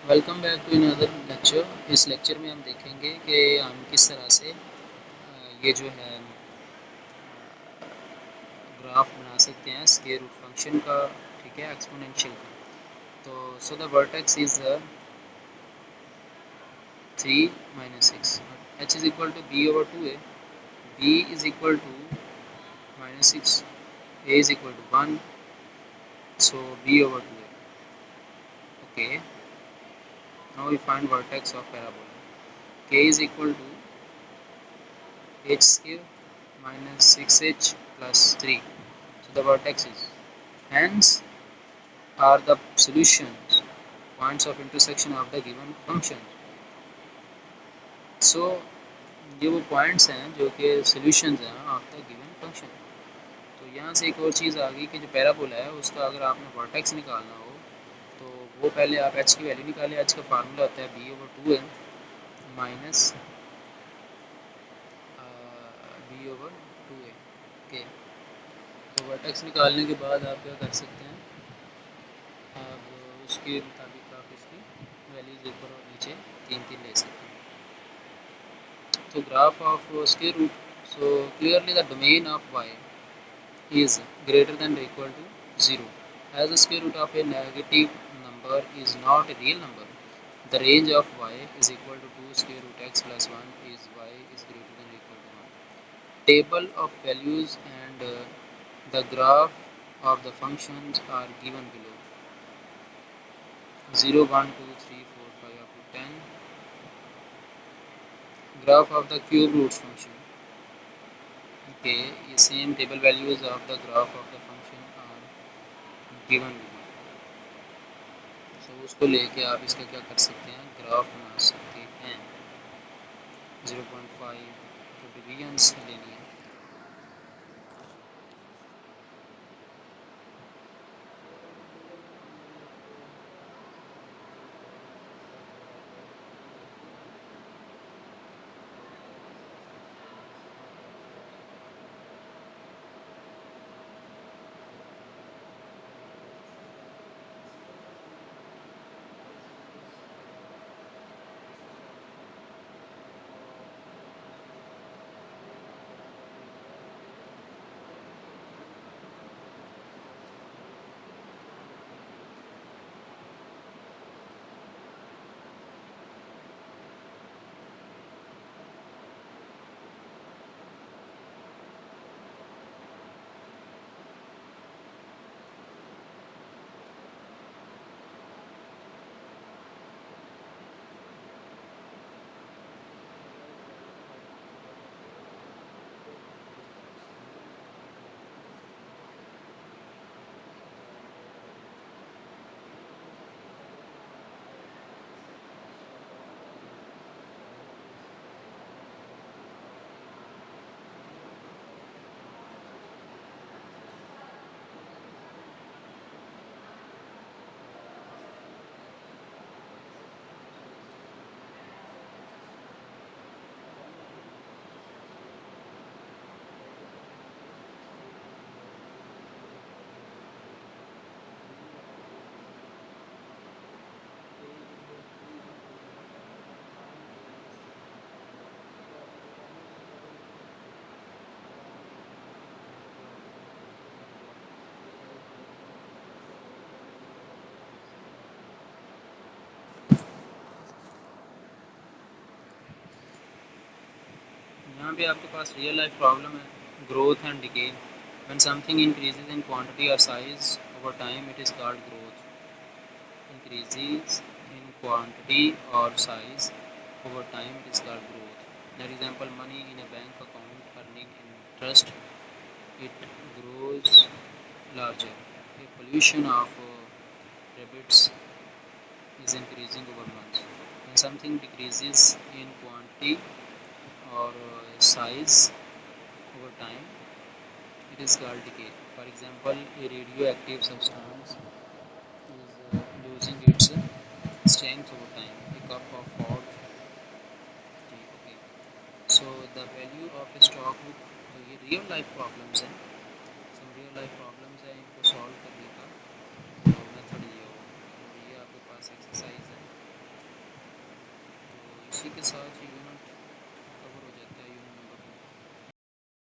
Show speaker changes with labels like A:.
A: Welcome back to another lecture. इस lecture में हम देखेंगे कि हम किस तरह से ये जो है ग्राफ बना सकते हैं स्क्वायर रूट फंक्शन का, ठीक है, एक्सपोनेंशियल का। तो so the vertex is 3 - 6, h is equal to b over 2a, b is equal to -6, a is equal to 1, so b over 2a. Okay, now we find vertex of parabola. K is equal to h square minus 6h plus 3. So the vertex is. Hence are the solutions, points of intersection of the given function. So ये वो points हैं जो कि solutions हैं of the given function. तो यहाँ से एक और चीज़ आ गई कि जो पैराबोला है उसका अगर आपने वर्टेक्स निकालना हो तो वो पहले आप एच की वैल्यू निकालें। एच का फार्मूला होता है बी ओवर 2 है माइनस बी ओवर 2 ए के। तो वर्टेक्स निकालने के बाद आप क्या कर सकते हैं, आप उसके मुताबिक आप इसकी वैल्यूज़ ऊपर और नीचे तीन तीन ले सकते हैं। तो graph of square root, so clearly the domain of y is greater than or equal to 0. As the square root of a negative number is not a real number, the range of y is equal to 2 square root x plus 1 is y is greater than or equal to 1. Table of values and the graph of the functions are given below. 0, 1, 2, 3, 4, 5 up to 10. Graph of the cube roots function. Okay, ये same table values of the graph of the function are given below. So उसको लेके आप इसका क्या कर सकते हैं, graph बना सकते हैं। 0.5 तो डिवीजन्स लेनी है। यहाँ पे आपके पास रियल लाइफ प्रॉब्लम है, growth and decay. When something increases in quantity और size over time it is called growth. Increases in quantity or size over time it is called growth. For example, money in a bank account earning interest, it grows larger. A pollution of rabbits is increasing over months. When something decreases in quantity or size over time, it is called decay. For example, a radioactive substance is losing its strength over time. A cup of hot tea. Okay. So the value of a stock book, तो ये real life problems हैं, some real life problems हैं, इनको solve करने का जो method ये होगा। तो ये आपके पास एक्सरसाइज है। इसी के साथ यूनिट कवर हो जाती है।